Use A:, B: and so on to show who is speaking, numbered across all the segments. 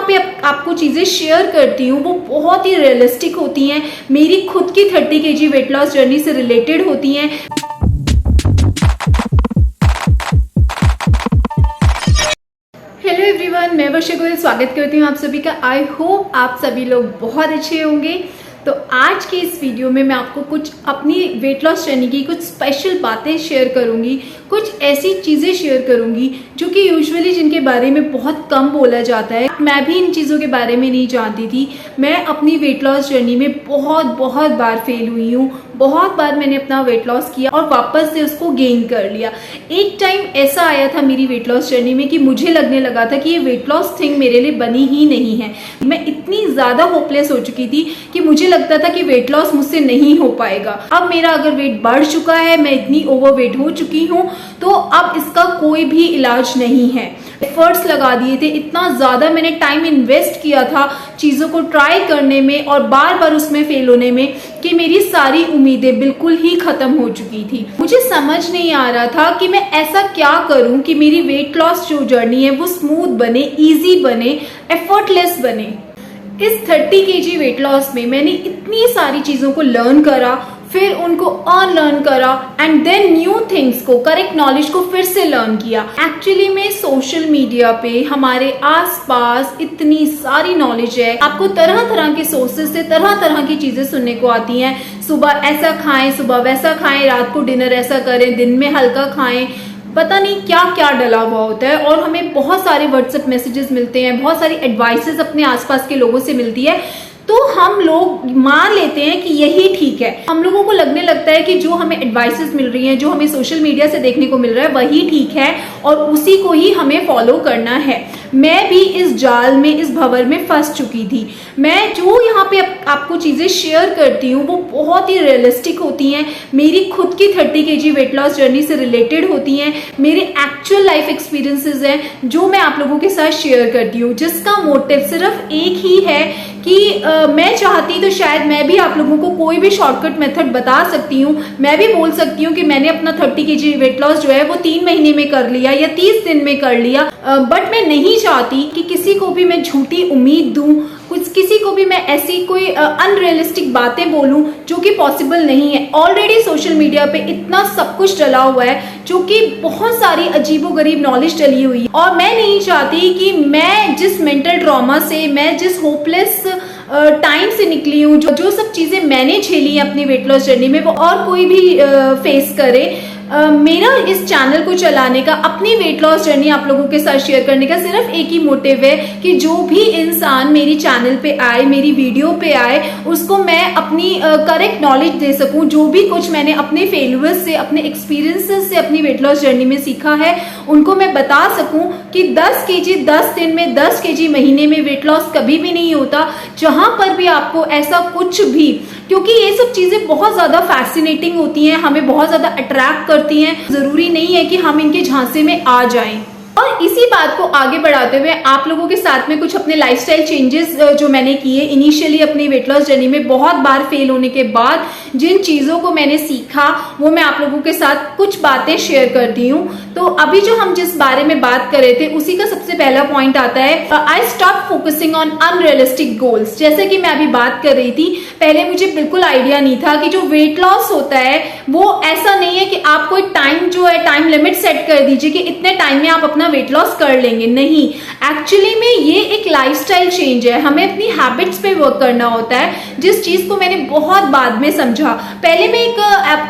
A: पे आपको चीज़ें शेयर करती हूँ वो बहुत ही रियलिस्टिक होती हैं, मेरी खुद की 30 kg वेट लॉस जर्नी से रिलेटेड होती हैं। हेलो एवरीवन, मैं वर्षा गोयल स्वागत करती हूँ आप सभी का। आई होप आप सभी लोग बहुत अच्छे होंगे। तो आज के इस वीडियो में मैं आपको कुछ अपनी वेट लॉस जर्नी की कुछ स्पेशल बातें शेयर करूंगी, कुछ ऐसी चीज़ें शेयर करूंगी जो कि यूजुअली जिनके बारे में बहुत कम बोला जाता है। मैं भी इन चीज़ों के बारे में नहीं जानती थी। मैं अपनी वेट लॉस जर्नी में बहुत बार फेल हुई हूँ। बहुत बार मैंने अपना वेट लॉस किया और वापस से उसको गेन कर लिया। एक टाइम ऐसा आया था मेरी वेट लॉस जर्नी में कि मुझे लगने लगा था कि ये वेट लॉस थिंग मेरे लिए बनी ही नहीं है। मैं इतनी ज़्यादा होपलेस हो चुकी थी कि मुझे लगता था कि वेट लॉस मुझसे नहीं हो पाएगा। अब मेरा अगर वेट बढ़ चुका है, मैं इतनी ओवरवेट हो चुकी हूँ, तो अब इसका कोई भी इलाज नहीं है। एफर्ट्स लगा दिए थे, इतना ज़्यादा मैंने टाइम इन्वेस्ट किया था चीज़ों को ट्राई करने में और बार बार उसमें फेल होने में कि मेरी सारी उम्मीदें बिल्कुल ही ख़त्म हो चुकी थी। मुझे समझ नहीं आ रहा था कि मैं ऐसा क्या करूं कि मेरी वेट लॉस जो जर्नी है वो स्मूथ बने, ईजी बने, एफर्टलेस बने। इस 30 kg वेट लॉस में मैंने इतनी सारी चीज़ों को लर्न करा, फिर उनको अनलर्न करा एंड देन न्यू थिंग्स को, करेक्ट नॉलेज को फिर से लर्न किया। एक्चुअली में सोशल मीडिया पे हमारे आसपास इतनी सारी नॉलेज है, आपको तरह तरह के सोर्सेज से तरह तरह की चीजें सुनने को आती हैं। सुबह ऐसा खाएं, सुबह वैसा खाएं, रात को डिनर ऐसा करें, दिन में हल्का खाएं, पता नहीं क्या क्या डला हुआ होता है। और हमें बहुत सारे व्हाट्सएप मैसेजेस मिलते हैं, बहुत सारी एडवाइसेस अपने आसपास के लोगों से मिलती है, तो हम लोग मान लेते हैं कि यही ठीक है। हम लोगों को लगने लगता है कि जो हमें एडवाइसेस मिल रही हैं, जो हमें सोशल मीडिया से देखने को मिल रहा है वही ठीक है और उसी को ही हमें फॉलो करना है। मैं भी इस जाल में, इस भंवर में फंस चुकी थी। मैं जो यहाँ पे आपको चीज़ें शेयर करती हूँ वो बहुत ही रियलिस्टिक होती हैं, मेरी खुद की 30 kg वेट लॉस जर्नी से रिलेटेड होती हैं, मेरे एक्चुअल लाइफ एक्सपीरियंसेस हैं जो मैं आप लोगों के साथ शेयर करती हूँ, जिसका मोटिव सिर्फ एक ही है कि मैं चाहती तो शायद मैं भी आप लोगों को कोई भी शॉर्टकट मेथड बता सकती हूँ। मैं भी बोल सकती हूँ कि मैंने अपना 30 kg वेट लॉस जो है वो 3 महीने में कर लिया या 30 दिन में कर लिया, बट मैं नहीं चाहती कि किसी को भी मैं झूठी उम्मीद दूं, किसी को भी मैं ऐसी कोई अनरियलिस्टिक बातें बोलूं जो कि पॉसिबल नहीं है। ऑलरेडी सोशल मीडिया पे इतना सब कुछ डला हुआ है जो कि बहुत सारी अजीबोगरीब नॉलेज डली हुई है, और मैं नहीं चाहती कि मैं जिस मेंटल ट्रॉमा से, मैं जिस होपलेस टाइम से निकली हूँ, जो सब चीजें मैंने झेली है अपनी वेट लॉस जर्नी में, वो और कोई भी फेस करे। मेरा इस चैनल को चलाने का, अपनी वेट लॉस जर्नी आप लोगों के साथ शेयर करने का सिर्फ एक ही मोटिव है कि जो भी इंसान मेरी चैनल पे आए, मेरी वीडियो पे आए, उसको मैं अपनी करेक्ट नॉलेज दे सकूं। जो भी कुछ मैंने अपने फेलियर्स से, अपने एक्सपीरियंसेस से अपनी वेट लॉस जर्नी में सीखा है, उनको मैं बता सकूं कि 10 kg 10 दिन में, 10 kg महीने में वेट लॉस कभी भी नहीं होता। जहां पर भी आपको ऐसा कुछ भी, क्योंकि ये सब चीजें बहुत ज्यादा फैसिनेटिंग होती हैं, हमें बहुत ज्यादा अट्रैक्ट करती हैं, जरूरी नहीं है कि हम इनके झांसे में आ जाएं। और इसी बात को आगे बढ़ाते हुए आप लोगों के साथ में कुछ अपने लाइफस्टाइल चेंजेस जो मैंने किए इनिशियली अपनी वेट लॉस जर्नी में, बहुत बार फेल होने के बाद जिन चीज़ों को मैंने सीखा वो मैं आप लोगों के साथ कुछ बातें शेयर करती हूँ। तो अभी जो हम जिस बारे में बात कर रहे थे उसी का सबसे पहला पॉइंट आता है, I stop focusing on unrealistic goals. जैसे कि मैं अभी बात कर रही थी, पहले मुझे बिल्कुल आइडिया नहीं था कि जो वेट लॉस होता है वो ऐसा नहीं है कि आप कोई टाइम जो है, टाइम लिमिट सेट कर दीजिए कि इतने टाइम में आप अपना वेट लॉस कर लेंगे। नहीं, एक्चुअली में ये एक लाइफस्टाइल चेंज है, हमें अपनी हैबिट्स पे वर्क करना होता है, जिस चीज को मैंने बहुत बाद में समझा। पहले मैं एक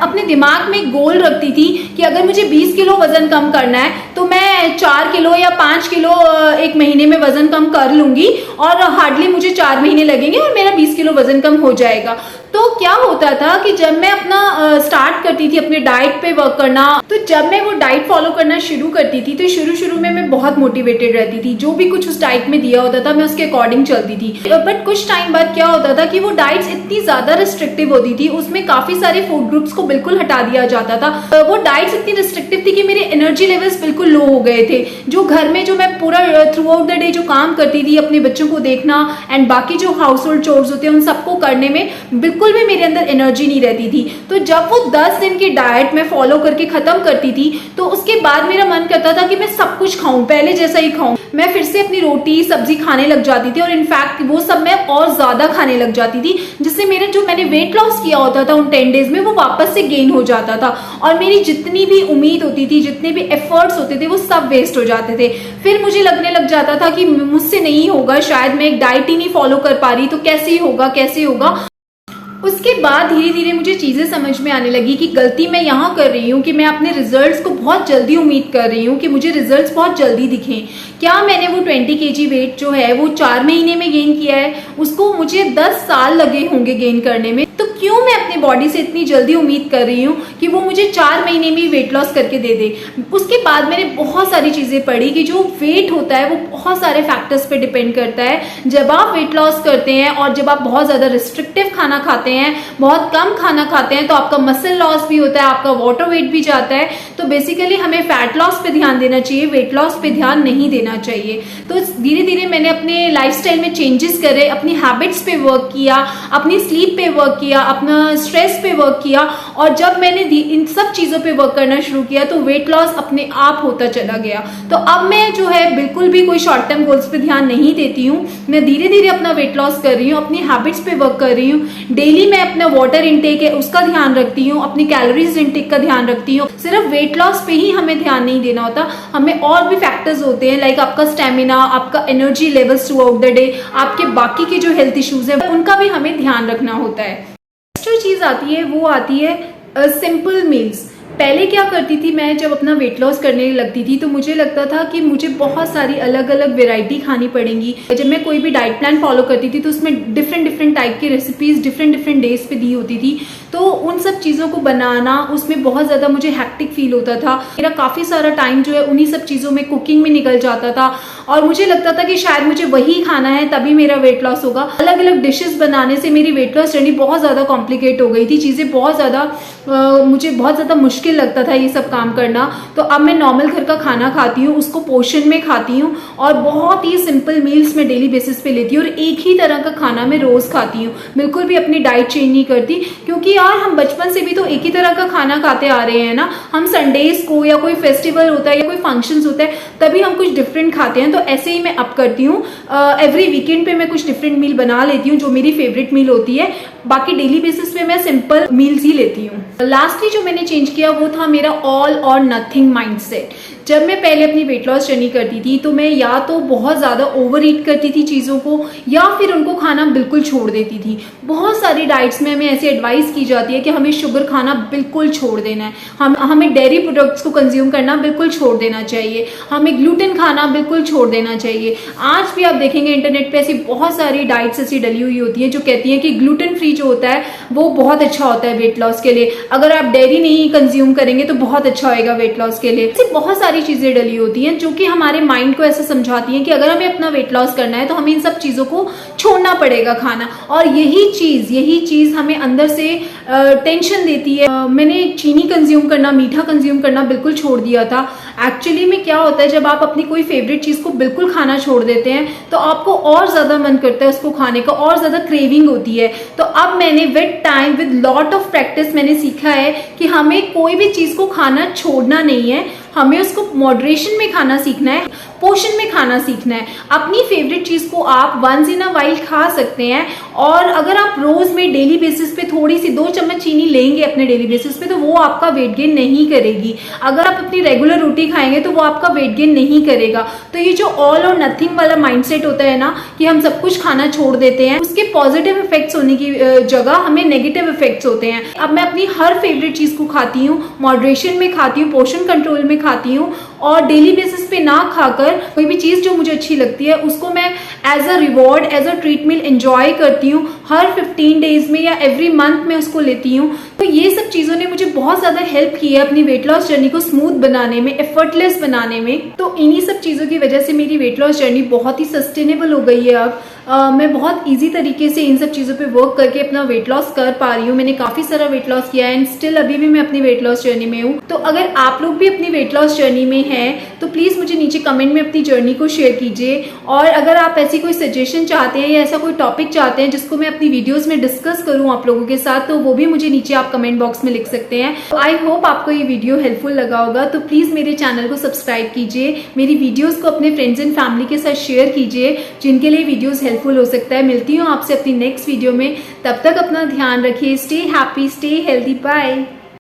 A: अपने दिमाग में गोल रखती थी कि अगर मुझे 20 किलो वजन कम करना है तो मैं 4 किलो या 5 किलो एक महीने में वजन कम कर लूंगी और हार्डली मुझे 4 महीने लगेंगे और मेरा 20 किलो वजन कम हो जाएगा। तो क्या होता था कि जब मैं अपना स्टार्ट करती थी अपने डाइट पे वर्क करना, तो जब मैं वो डाइट फॉलो करना शुरू करती थी तो शुरू में मैं बहुत मोटिवेटेड रहती थी। जो भी कुछ उस डाइट में दिया होता था मैं उसके अकॉर्डिंग चलती थी। बट कुछ टाइम बाद क्या होता था कि वो डाइट्स इतनी ज्यादा रिस्ट्रिक्टिव होती थी, उसमें काफी सारे फूड ग्रुप्स को बिल्कुल हटा दिया जाता था। वो डाइट्स इतनी रिस्ट्रिक्टिव थी कि मेरे एनर्जी लेवल्स बिल्कुल लो हो गए थे। जो घर में जो मैं पूरा थ्रू आउट द डे जो काम करती थी, अपने बच्चों को देखना एंड बाकी जो हाउस होल्ड चोर्स होते हैं उन सबको करने में बिल्कुल बिल्कुल भी मेरे अंदर एनर्जी नहीं रहती थी। तो जब वो 10 दिन की डाइट मैं फॉलो करके खत्म करती थी तो उसके बाद मेरा मन करता था कि मैं सब कुछ खाऊं, पहले जैसा ही खाऊं। मैं फिर से अपनी रोटी सब्जी खाने लग जाती थी और इनफैक्ट वो सब मैं और ज्यादा खाने लग जाती थी, जिससे मेरा जो मैंने वेट लॉस किया होता था उन 10 डेज में वो वापस से गेन हो जाता था और मेरी जितनी भी उम्मीद होती थी, जितने भी एफर्ट्स होते थे वो सब वेस्ट हो जाते थे। फिर मुझे लगने लग जाता था कि मुझसे नहीं होगा, शायद मैं एक डाइट ही नहीं फॉलो कर पा रही, तो कैसे होगा कैसे होगा। उसके बाद धीरे धीरे मुझे चीजें समझ में आने लगी कि गलती मैं यहाँ कर रही हूँ कि मैं अपने रिजल्ट्स को बहुत जल्दी उम्मीद कर रही हूँ कि मुझे रिजल्ट्स बहुत जल्दी दिखें। क्या मैंने वो 20 kg वेट जो है वो 4 महीने में गेन किया है, उसको मुझे 10 साल लगे होंगे गेन करने में। तो क्यों मैं अपनी बॉडी से इतनी जल्दी उम्मीद कर रही हूँ कि वो मुझे 4 महीने में वेट लॉस करके दे दे। उसके बाद मैंने बहुत सारी चीजें पढ़ी कि जो वेट होता है वो बहुत सारे फैक्टर्स पे डिपेंड करता है। जब आप वेट लॉस करते हैं और जब आप बहुत ज्यादा रिस्ट्रिक्टिव खाना खाते हैं, बहुत कम खाना खाते हैं, तो आपका मसल लॉस भी होता है, आपका वाटर वेट भी जाता है। तो बेसिकली हमें फैट लॉस पे ध्यान देना चाहिए, वेट लॉस पे ध्यान नहीं देना चाहिए। तो धीरे धीरे मैंने अपने लाइफस्टाइल में चेंजेस करे, अपनी हैबिट्स पे वर्क किया, अपनी स्लीप पे वर्क किया, अपना स्ट्रेस पे वर्क किया और जब मैंने इन सब चीजों पे वर्क करना शुरू किया तो वेट लॉस अपने आप होता चला गया। तो अब मैं जो है बिल्कुल भी कोई शॉर्ट टर्म गोल्स पे ध्यान नहीं देती हूँ, मैं धीरे धीरे अपना वेट लॉस कर रही हूँ, अपनी हैबिट्स पे वर्क कर रही हूँ। डेली मैं अपना वाटर इनटेक है उसका ध्यान रखती हूँ, अपनी कैलोरीज इनटेक का ध्यान रखती हूँ। सिर्फ वेट लॉस पे ही हमें ध्यान नहीं देना होता, हमें और भी फैक्टर्स होते हैं, लाइक आपका स्टेमिना, आपका energy levels through out the day, आपके बाकी के जो हेल्थ इश्यूज है उनका भी हमें ध्यान रखना होता है। जो चीज आती है वो आती है सिंपल मील्स। पहले क्या करती थी मैं, जब अपना वेट लॉस करने लगती थी तो मुझे लगता था कि मुझे बहुत सारी अलग अलग वेराइटी खानी पड़ेंगी। जब मैं कोई भी डाइट प्लान फॉलो करती थी तो उसमें डिफरेंट डिफरेंट टाइप की रेसिपीज डिफरेंट डिफरेंट डेज पे दी होती थी, तो उन सब चीज़ों को बनाना उसमें बहुत ज़्यादा मुझे हैक्टिक फील होता था। मेरा काफ़ी सारा टाइम जो है उन्हीं सब चीज़ों में, कुकिंग में निकल जाता था और मुझे लगता था कि शायद मुझे वही खाना है तभी मेरा वेट लॉस होगा। अलग अलग डिशेस बनाने से मेरी वेट लॉस जर्नी बहुत ज़्यादा कॉम्प्लिकेट हो गई थी, चीज़ें बहुत ज़्यादा मुझे बहुत ज़्यादा मुश्किल लगता था ये सब काम करना। तो अब मैं नॉर्मल घर का खाना खाती हूँ, उसको पोर्शन में खाती हूँ और बहुत ही सिंपल मील्स मैं डेली बेसिस पे लेती हूँ और एक ही तरह का खाना मैं रोज खाती हूँ, बिल्कुल भी अपनी डाइट चेंज नहीं करती। क्योंकि यार हम बचपन से भी तो एक ही तरह का खाना खाते आ रहे हैं ना, हम संडेज को या कोई फेस्टिवल होता है या कोई फंक्शंस होता है तभी हम कुछ डिफरेंट खाते हैं। तो ऐसे ही मैं अब करती हूँ, एवरी वीकेंड पे मैं कुछ डिफरेंट मील बना लेती हूँ जो मेरी फेवरेट मील होती है, बाकी डेली बेसिस पे मैं सिंपल मील्स ही लेती हूँ। लास्टली जो मैंने चेंज किया वो था मेरा ऑल और नथिंग माइंडसेट। जब मैं पहले अपनी वेट लॉस जर्नी करती थी तो मैं या तो बहुत ज़्यादा ओवर ईट करती थी चीज़ों को या फिर उनको खाना बिल्कुल छोड़ देती थी। बहुत सारी डाइट्स में हमें ऐसी एडवाइस की जाती है कि हमें शुगर खाना बिल्कुल छोड़ देना है, हमें डेयरी प्रोडक्ट्स को कंज्यूम करना बिल्कुल छोड़ देना चाहिए, हमें ग्लूटेन खाना बिल्कुल छोड़ देना चाहिए। आज भी आप देखेंगे इंटरनेट पे ऐसी बहुत सारी डाइट्स ऐसी डली हुई होती है जो कहती है कि ग्लूटेन फ्री जो होता है वो बहुत अच्छा होता है वेट लॉस के लिए, अगर आप डेयरी नहीं कंज्यूम करेंगे तो बहुत अच्छा होएगा वेट लॉस के लिए। ऐसी बहुत सारी चीजें डली होती हैं जो कि हमारे माइंड को ऐसा समझाती हैं कि अगर हमें अपना वेट लॉस करना है तो हमें इन सब चीजों को छोड़ना पड़ेगा खाना, और यही चीज हमें अंदर से टेंशन देती है। मैंने चीनी कंज्यूम करना, मीठा कंज्यूम करना बिल्कुल छोड़ दिया था। एक्चुअली में क्या होता है, जब आप अपनी कोई फेवरेट चीज को बिल्कुल खाना छोड़ देते हैं तो आपको और ज्यादा मन करता है उसको खाने का, और ज्यादा क्रेविंग होती है। तो अब मैंने with time, with lot of practice मैंने सीखा है कि हमें कोई भी चीज को खाना छोड़ना नहीं है, हमें उसको मॉडरेशन में खाना सीखना है, पोर्शन में खाना सीखना है। अपनी फेवरेट चीज को आप वंस इन अ वाइल खा सकते हैं, और अगर आप रोज में डेली बेसिस पे थोड़ी सी 2 चम्मच चीनी लेंगे अपने डेली बेसिस पे तो वो आपका वेट गेन नहीं करेगी। अगर आप अपनी रेगुलर रोटी खाएंगे तो वो आपका वेट गेन नहीं करेगा। तो ये जो ऑल और नथिंग वाला माइंडसेट होता है ना कि हम सब कुछ खाना छोड़ देते हैं, उसके पॉजिटिव इफेक्ट्स होने की जगह हमें नेगेटिव इफेक्ट्स होते हैं। अब मैं अपनी हर फेवरेट चीज को खाती हूँ, मॉडरेशन में खाती हूँ, पोर्शन कंट्रोल में खाती हूँ, और डेली बेसिस पे ना खाकर कोई भी चीज जो मुझे अच्छी लगती है उसको मैं as a reward, as a treat meal enjoy करती हूँ। हर 15 डेज में या एवरी मंथ में उसको लेती हूँ। तो ये सब चीजों ने मुझे बहुत ज्यादा हेल्प की है अपनी वेट लॉस जर्नी को स्मूथ बनाने में, एफर्टलेस बनाने में। तो इन्हीं सब चीजों की वजह से मेरी वेट लॉस जर्नी बहुत ही सस्टेनेबल हो गई है। अब मैं बहुत इजी तरीके से इन सब चीज़ों पे वर्क करके अपना वेट लॉस कर पा रही हूँ। मैंने काफ़ी सारा वेट लॉस किया है एंड स्टिल अभी भी मैं अपनी वेट लॉस जर्नी में हूँ। तो अगर आप लोग भी अपनी वेट लॉस जर्नी में हैं तो प्लीज़ मुझे नीचे कमेंट में अपनी जर्नी को शेयर कीजिए। और अगर आप ऐसी कोई सजेशन चाहते हैं या ऐसा कोई टॉपिक चाहते हैं जिसको मैं अपनी वीडियोस में डिस्कस करूं आप लोगों के साथ, तो वो भी मुझे नीचे आप कमेंट बॉक्स में लिख सकते हैं। तो आई होप आपको ये वीडियो हेल्पफुल लगा होगा। तो प्लीज़ मेरे चैनल को सब्सक्राइब कीजिए, मेरी वीडियोज़ को अपने फ्रेंड्स एंड फैमिली के साथ शेयर कीजिए जिनके लिए वीडियोज़ हेल्पफुल हो सकता है। मिलती हूँ आपसे अपनी नेक्स्ट वीडियो में, तब तक अपना ध्यान रखिए। Stay happy, stay healthy, bye.